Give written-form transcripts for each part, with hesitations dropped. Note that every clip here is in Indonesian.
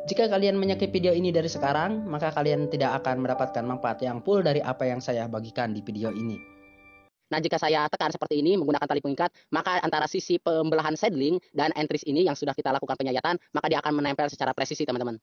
Jika kalian menyukai video ini dari sekarang, maka kalian tidak akan mendapatkan manfaat yang full dari apa yang saya bagikan di video ini. Nah, jika saya tekan seperti ini menggunakan tali pengikat, maka antara sisi pembelahan saddling dan entries ini yang sudah kita lakukan penyayatan, maka dia akan menempel secara presisi, teman-teman.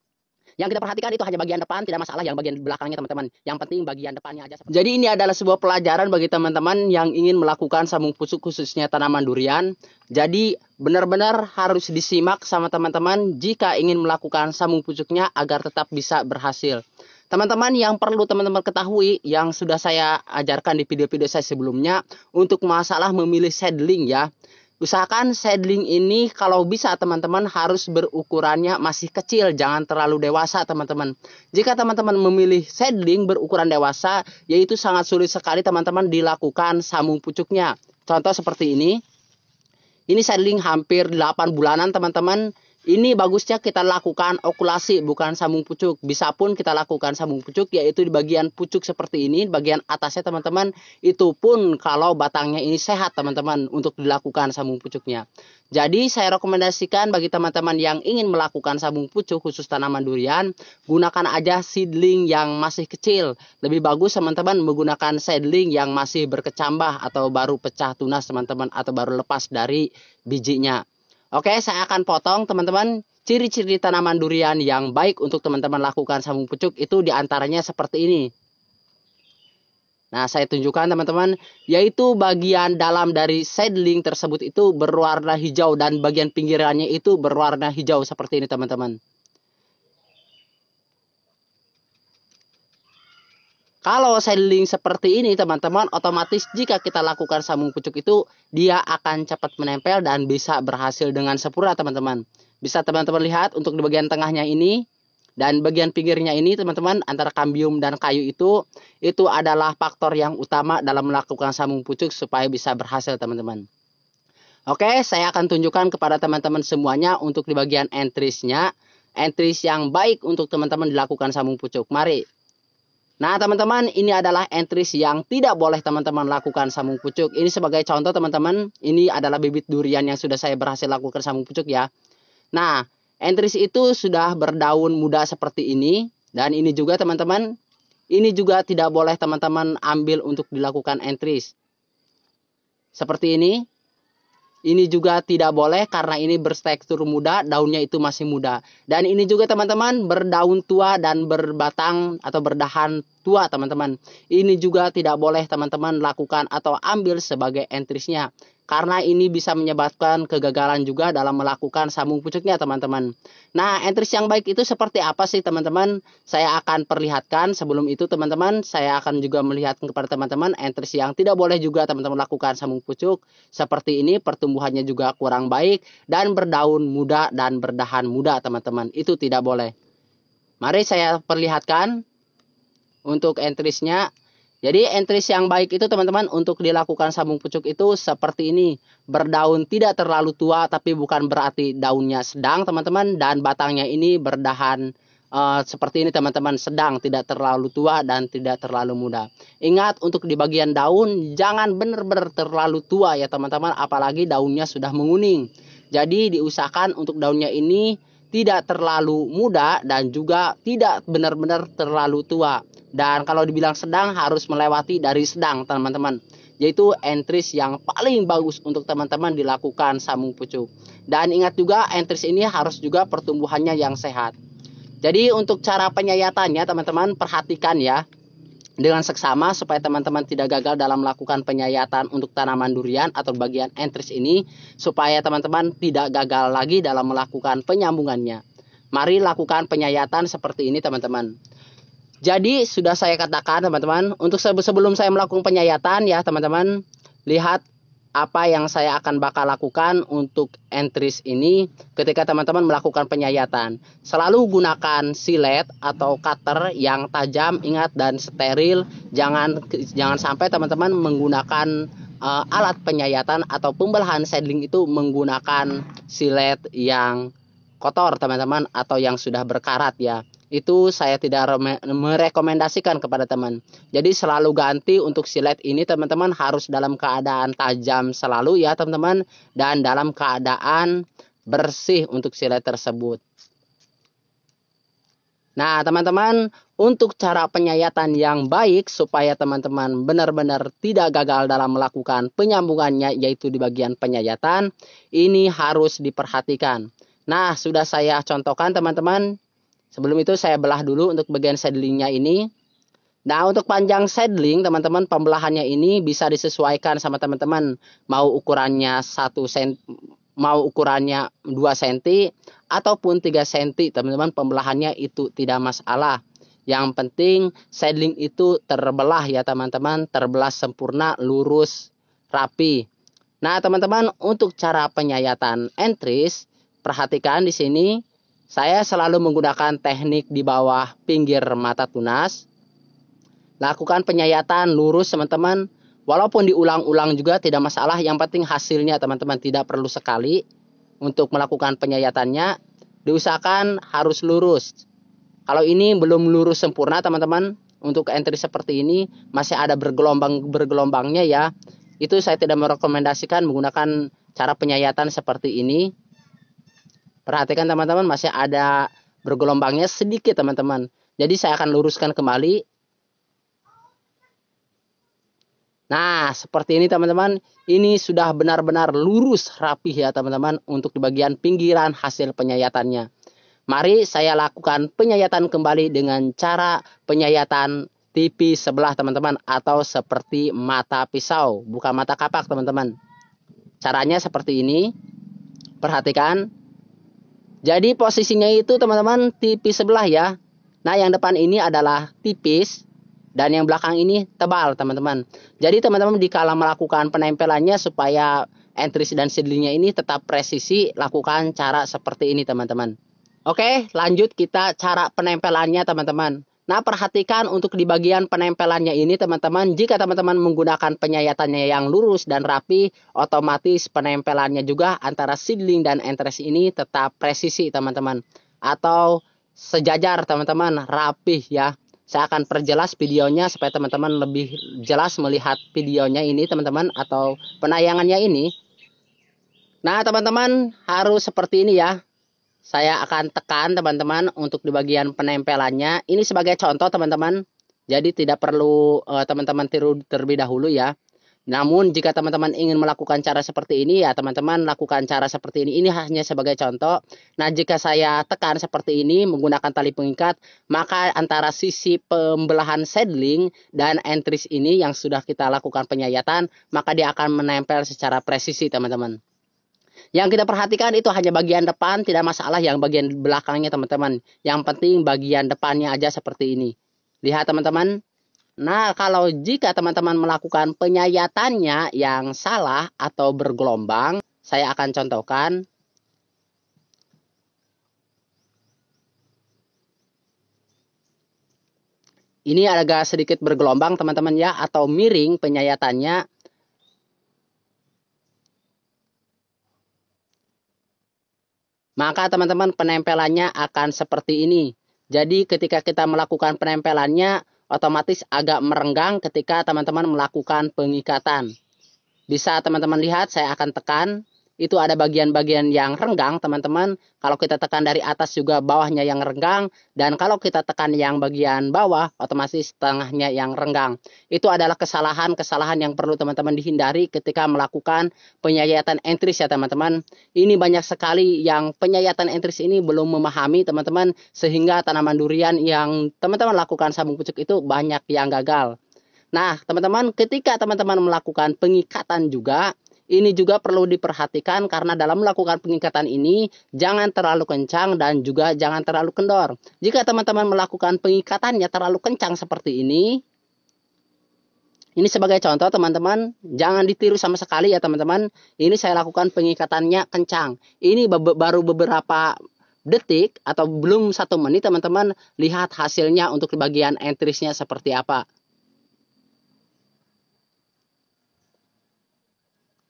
Yang kita perhatikan itu hanya bagian depan, tidak masalah yang bagian belakangnya, teman-teman. Yang penting bagian depannya aja. Jadi ini adalah sebuah pelajaran bagi teman-teman yang ingin melakukan sambung pucuk khususnya tanaman durian. Jadi benar-benar harus disimak sama teman-teman jika ingin melakukan sambung pucuknya agar tetap bisa berhasil. Teman-teman, yang perlu teman-teman ketahui yang sudah saya ajarkan di video-video saya sebelumnya untuk masalah memilih seedling ya. Usahakan seedling ini kalau bisa teman-teman harus berukurannya masih kecil, jangan terlalu dewasa teman-teman. Jika teman-teman memilih seedling berukuran dewasa, yaitu sangat sulit sekali teman-teman dilakukan sambung pucuknya. Contoh seperti ini. Ini seedling hampir 8 bulanan teman-teman. Ini bagusnya kita lakukan okulasi bukan sambung pucuk. Bisa pun kita lakukan sambung pucuk yaitu di bagian pucuk seperti ini, bagian atasnya teman-teman. Itu pun kalau batangnya ini sehat teman-teman untuk dilakukan sambung pucuknya. Jadi saya rekomendasikan bagi teman-teman yang ingin melakukan sambung pucuk khusus tanaman durian, gunakan aja seedling yang masih kecil. Lebih bagus teman-teman menggunakan seedling yang masih berkecambah atau baru pecah tunas teman-teman atau baru lepas dari bijinya. Oke, saya akan potong teman-teman ciri-ciri tanaman durian yang baik untuk teman-teman lakukan sambung pucuk itu diantaranya seperti ini. Nah, saya tunjukkan teman-teman, yaitu bagian dalam dari seedling tersebut itu berwarna hijau dan bagian pinggirannya itu berwarna hijau seperti ini teman-teman. Kalau seedling seperti ini teman-teman, otomatis jika kita lakukan sambung pucuk itu dia akan cepat menempel dan bisa berhasil dengan sempurna teman-teman. Bisa teman-teman lihat untuk di bagian tengahnya ini dan bagian pinggirnya ini teman-teman, antara kambium dan kayu itu adalah faktor yang utama dalam melakukan sambung pucuk supaya bisa berhasil teman-teman. Oke, saya akan tunjukkan kepada teman-teman semuanya untuk di bagian entries-nya, entries yang baik untuk teman-teman dilakukan sambung pucuk. Mari. Nah teman-teman, ini adalah entries yang tidak boleh teman-teman lakukan sambung pucuk. Ini sebagai contoh teman-teman, ini adalah bibit durian yang sudah saya berhasil lakukan sambung pucuk ya. Nah, entries itu sudah berdaun muda seperti ini. Dan ini juga teman-teman, ini juga tidak boleh teman-teman ambil untuk dilakukan entries. Seperti ini. Ini juga tidak boleh karena ini bertekstur muda, daunnya itu masih muda. Dan ini juga teman-teman berdaun tua dan berbatang atau berdahan tua teman-teman. Ini juga tidak boleh teman-teman lakukan atau ambil sebagai entries-nya. Karena ini bisa menyebabkan kegagalan juga dalam melakukan sambung pucuknya teman-teman. Nah, entries yang baik itu seperti apa sih teman-teman? Saya akan perlihatkan. Sebelum itu teman-teman, saya akan juga melihatkan kepada teman-teman entries yang tidak boleh juga teman-teman lakukan sambung pucuk. Seperti ini, pertumbuhannya juga kurang baik dan berdaun muda dan berdahan muda teman-teman. Itu tidak boleh. Mari saya perlihatkan untuk entries-nya. Jadi entries yang baik itu teman-teman untuk dilakukan sambung pucuk itu seperti ini. Berdaun tidak terlalu tua tapi bukan berarti daunnya sedang teman-teman. Dan batangnya ini berdahan seperti ini teman-teman, sedang, tidak terlalu tua dan tidak terlalu muda. Ingat untuk di bagian daun jangan benar-benar terlalu tua ya teman-teman, apalagi daunnya sudah menguning. Jadi diusahakan untuk daunnya ini tidak terlalu muda dan juga tidak benar-benar terlalu tua. Dan kalau dibilang sedang harus melewati dari sedang teman-teman. Yaitu entries yang paling bagus untuk teman-teman dilakukan sambung pucuk. Dan ingat juga entries ini harus juga pertumbuhannya yang sehat. Jadi untuk cara penyayatannya teman-teman perhatikan ya. Dengan seksama supaya teman-teman tidak gagal dalam melakukan penyayatan untuk tanaman durian atau bagian entries ini. Supaya teman-teman tidak gagal lagi dalam melakukan penyambungannya. Mari lakukan penyayatan seperti ini teman-teman. Jadi sudah saya katakan teman-teman, untuk sebelum saya melakukan penyayatan ya teman-teman, lihat apa yang saya akan bakal lakukan untuk entries ini ketika teman-teman melakukan penyayatan. Selalu gunakan silet atau cutter yang tajam, ingat, dan steril. Jangan sampai teman-teman menggunakan alat penyayatan atau pembelahan seedling itu menggunakan silet yang kotor teman-teman atau yang sudah berkarat ya. Itu saya tidak merekomendasikan kepada teman. Jadi selalu ganti untuk silet ini teman-teman harus dalam keadaan tajam selalu ya teman-teman. Dan dalam keadaan bersih untuk silet tersebut. Nah, teman-teman, untuk cara penyayatan yang baik supaya teman-teman benar-benar tidak gagal dalam melakukan penyambungannya, yaitu di bagian penyayatan, ini harus diperhatikan. Nah, sudah saya contohkan teman-teman. Sebelum itu saya belah dulu untuk bagian saddlingnya ini. Nah, untuk panjang saddling, teman-teman, pembelahannya ini bisa disesuaikan sama teman-teman. Mau ukurannya 1 cm, mau ukurannya 2 cm ataupun 3 cm, teman-teman, pembelahannya itu tidak masalah. Yang penting saddling itu terbelah ya teman-teman, terbelah sempurna, lurus, rapi. Nah, teman-teman, untuk cara penyayatan entries, perhatikan di sini saya selalu menggunakan teknik di bawah pinggir mata tunas. Lakukan penyayatan lurus teman-teman. Walaupun diulang-ulang juga tidak masalah, yang penting hasilnya teman-teman, tidak perlu sekali untuk melakukan penyayatannya. Diusahakan harus lurus. Kalau ini belum lurus sempurna teman-teman, untuk entry seperti ini masih ada bergelombangnya ya. Itu saya tidak merekomendasikan menggunakan cara penyayatan seperti ini. Perhatikan teman-teman, masih ada bergelombangnya sedikit teman-teman. Jadi saya akan luruskan kembali. Nah, seperti ini teman-teman. Ini sudah benar-benar lurus, rapih ya teman-teman, untuk di bagian pinggiran hasil penyayatannya. Mari saya lakukan penyayatan kembali dengan cara penyayatan tipis sebelah teman-teman, atau seperti mata pisau, bukan mata kapak teman-teman. Caranya seperti ini. Perhatikan. Jadi posisinya itu teman-teman tipis sebelah ya. Nah, yang depan ini adalah tipis dan yang belakang ini tebal teman-teman. Jadi teman-teman dikala melakukan penempelannya supaya entries dan saddlingnya ini tetap presisi, lakukan cara seperti ini teman-teman. Oke, lanjut kita cara penempelannya teman-teman. Nah, perhatikan untuk di bagian penempelannya ini teman-teman, jika teman-teman menggunakan penyayatannya yang lurus dan rapi, otomatis penempelannya juga antara saddling dan entries ini tetap presisi teman-teman, atau sejajar teman-teman, rapih ya. Saya akan perjelas videonya supaya teman-teman lebih jelas melihat videonya ini teman-teman, atau penayangannya ini. Nah, teman-teman harus seperti ini ya. Saya akan tekan teman-teman untuk di bagian penempelannya. Ini sebagai contoh teman-teman. Jadi tidak perlu teman-teman tiru terlebih dahulu ya. Namun jika teman-teman ingin melakukan cara seperti ini ya teman-teman lakukan cara seperti ini. Ini hanya sebagai contoh. Nah, jika saya tekan seperti ini menggunakan tali pengikat, maka antara sisi pembelahan saddling dan entries ini yang sudah kita lakukan penyayatan, maka dia akan menempel secara presisi teman-teman. Yang kita perhatikan itu hanya bagian depan, tidak masalah yang bagian belakangnya teman-teman. Yang penting bagian depannya aja seperti ini. Lihat teman-teman. Nah, kalau jika teman-teman melakukan penyayatannya yang salah atau bergelombang, saya akan contohkan. Ini agak sedikit bergelombang teman-teman ya, atau miring penyayatannya. Maka teman-teman penempelannya akan seperti ini. Jadi ketika kita melakukan penempelannya otomatis agak merenggang ketika teman-teman melakukan pengikatan. Bisa teman-teman lihat, saya akan tekan. Itu ada bagian-bagian yang renggang teman-teman. Kalau kita tekan dari atas juga bawahnya yang renggang. Dan kalau kita tekan yang bagian bawah otomatis tengahnya yang renggang. Itu adalah kesalahan-kesalahan yang perlu teman-teman dihindari ketika melakukan penyayatan entries ya teman-teman. Ini banyak sekali yang penyayatan entries ini belum memahami teman-teman. Sehingga tanaman durian yang teman-teman lakukan sabung pucuk itu banyak yang gagal. Nah teman-teman, ketika teman-teman melakukan pengikatan juga, ini juga perlu diperhatikan karena dalam melakukan pengikatan ini jangan terlalu kencang dan juga jangan terlalu kendor. Jika teman-teman melakukan pengikatannya terlalu kencang seperti ini sebagai contoh teman-teman, jangan ditiru sama sekali ya teman-teman. Ini saya lakukan pengikatannya kencang. Ini baru beberapa detik atau belum 1 menit teman-teman, lihat hasilnya untuk bagian entriesnya seperti apa.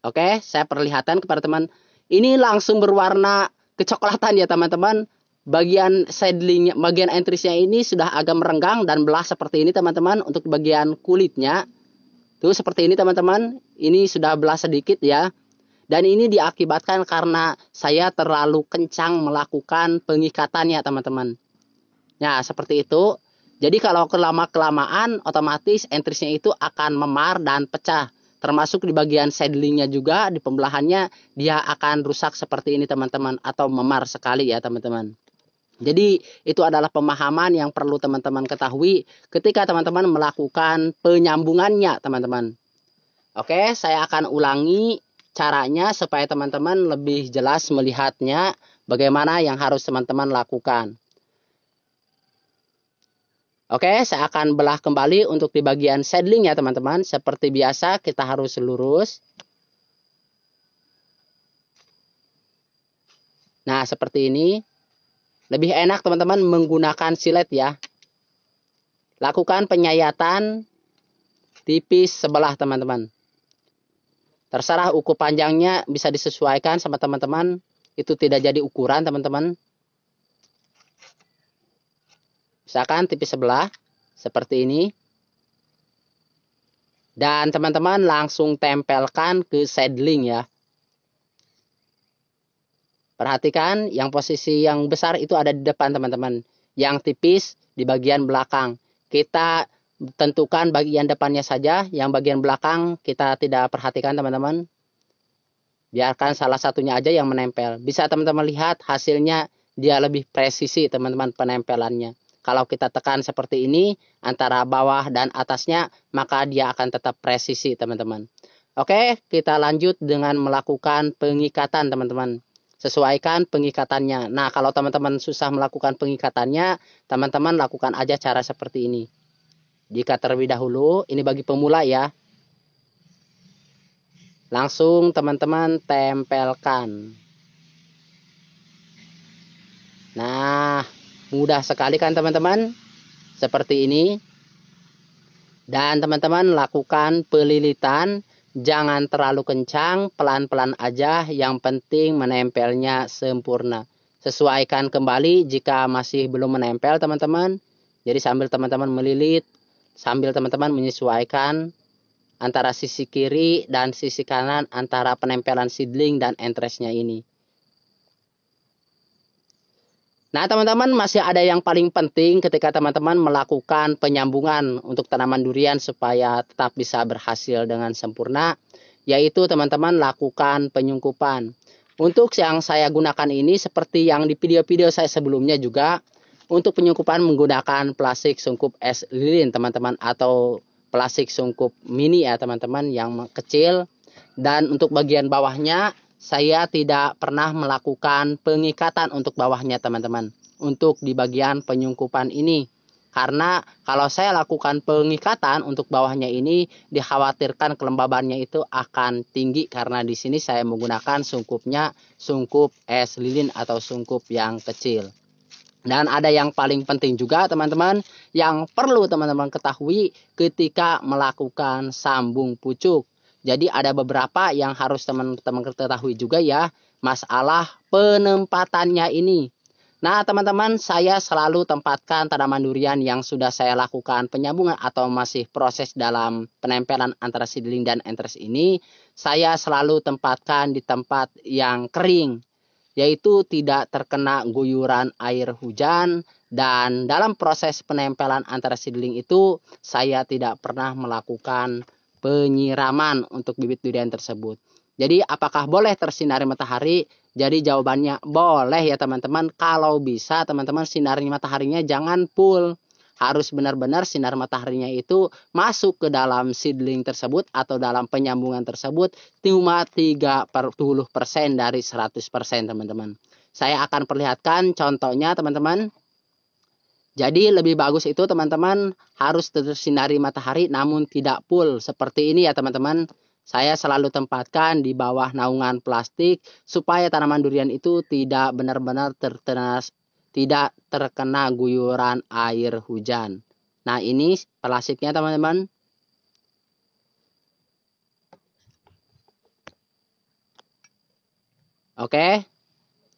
Oke, saya perlihatkan kepada teman. Ini langsung berwarna kecoklatan ya teman-teman. Bagian saddling, bagian entriesnya ini sudah agak merenggang dan belah seperti ini teman-teman. Untuk bagian kulitnya, tuh seperti ini teman-teman. Ini sudah belah sedikit ya. Dan ini diakibatkan karena saya terlalu kencang melakukan pengikatannya teman-teman. Nah, seperti itu. Jadi kalau kelamaan otomatis entrisnya itu akan memar dan pecah. Termasuk di bagian saddlingnya juga, di pembelahannya dia akan rusak seperti ini teman-teman, atau memar sekali ya teman-teman. Jadi itu adalah pemahaman yang perlu teman-teman ketahui ketika teman-teman melakukan penyambungannya teman-teman. Oke, saya akan ulangi caranya supaya teman-teman lebih jelas melihatnya bagaimana yang harus teman-teman lakukan. Oke, saya akan belah kembali untuk di bagian saddling ya teman-teman. Seperti biasa kita harus lurus. Nah, seperti ini. Lebih enak teman-teman menggunakan silet ya. Lakukan penyayatan tipis sebelah teman-teman. Terserah ukuran panjangnya bisa disesuaikan sama teman-teman. Itu tidak jadi ukuran teman-teman. Misalkan tipis sebelah seperti ini. Dan teman-teman langsung tempelkan ke saddling ya. Perhatikan yang posisi yang besar itu ada di depan teman-teman. Yang tipis di bagian belakang. Kita tentukan bagian depannya saja. Yang bagian belakang kita tidak perhatikan teman-teman. Biarkan salah satunya aja yang menempel. Bisa teman-teman lihat hasilnya dia lebih presisi teman-teman penempelannya. Kalau kita tekan seperti ini antara bawah dan atasnya, maka dia akan tetap presisi teman-teman. Oke, kita lanjut dengan melakukan pengikatan teman-teman. Sesuaikan pengikatannya. Nah, kalau teman-teman susah melakukan pengikatannya, teman-teman lakukan aja cara seperti ini. Jika terlebih dahulu, ini bagi pemula ya. Langsung teman-teman tempelkan. Nah, mudah sekali kan teman-teman? Seperti ini. Dan teman-teman lakukan pelilitan. Jangan terlalu kencang, pelan-pelan aja. Yang penting menempelnya sempurna. Sesuaikan kembali jika masih belum menempel teman-teman. Jadi sambil teman-teman melilit, sambil teman-teman menyesuaikan antara sisi kiri dan sisi kanan antara penempelan seedling dan entresnya ini. Nah teman-teman, masih ada yang paling penting ketika teman-teman melakukan penyambungan untuk tanaman durian supaya tetap bisa berhasil dengan sempurna, yaitu teman-teman lakukan penyungkupan. Untuk yang saya gunakan ini seperti yang di video-video saya sebelumnya juga, untuk penyungkupan menggunakan plastik sungkup es lilin teman-teman, atau plastik sungkup mini ya teman-teman yang kecil. Dan untuk bagian bawahnya saya tidak pernah melakukan pengikatan untuk bawahnya teman-teman, untuk di bagian penyungkupan ini. Karena kalau saya lakukan pengikatan untuk bawahnya ini, dikhawatirkan kelembabannya itu akan tinggi karena di sini saya menggunakan sungkupnya sungkup es lilin atau sungkup yang kecil. Dan ada yang paling penting juga teman-teman, yang perlu teman-teman ketahui ketika melakukan sambung pucuk. Jadi ada beberapa yang harus teman-teman ketahui juga ya, masalah penempatannya ini. Nah teman-teman, saya selalu tempatkan tanaman durian yang sudah saya lakukan penyambungan atau masih proses dalam penempelan antara seedling dan entres ini, saya selalu tempatkan di tempat yang kering, yaitu tidak terkena guyuran air hujan. Dan dalam proses penempelan antara seedling itu saya tidak pernah melakukan penyiraman untuk bibit durian tersebut. Jadi apakah boleh tersinari matahari? Jadi jawabannya boleh ya teman-teman. Kalau bisa teman-teman sinari mataharinya jangan full. Harus benar-benar sinar mataharinya itu masuk ke dalam seedling tersebut atau dalam penyambungan tersebut cuma 30% dari 100% teman-teman. Saya akan perlihatkan contohnya teman-teman. Jadi lebih bagus itu teman-teman harus tersinari matahari namun tidak full. Seperti ini ya teman-teman. Saya selalu tempatkan di bawah naungan plastik supaya tanaman durian itu tidak benar-benar tidak terkena guyuran air hujan. Nah ini plastiknya teman-teman. Oke.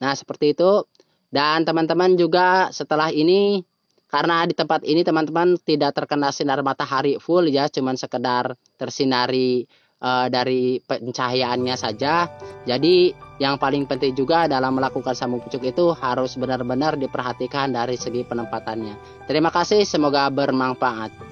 Nah seperti itu. Dan teman-teman juga setelah ini, karena di tempat ini teman-teman tidak terkena sinar matahari full ya, cuman sekedar tersinari dari pencahayaannya saja. Jadi yang paling penting juga dalam melakukan sambung pucuk itu harus benar-benar diperhatikan dari segi penempatannya. Terima kasih, semoga bermanfaat.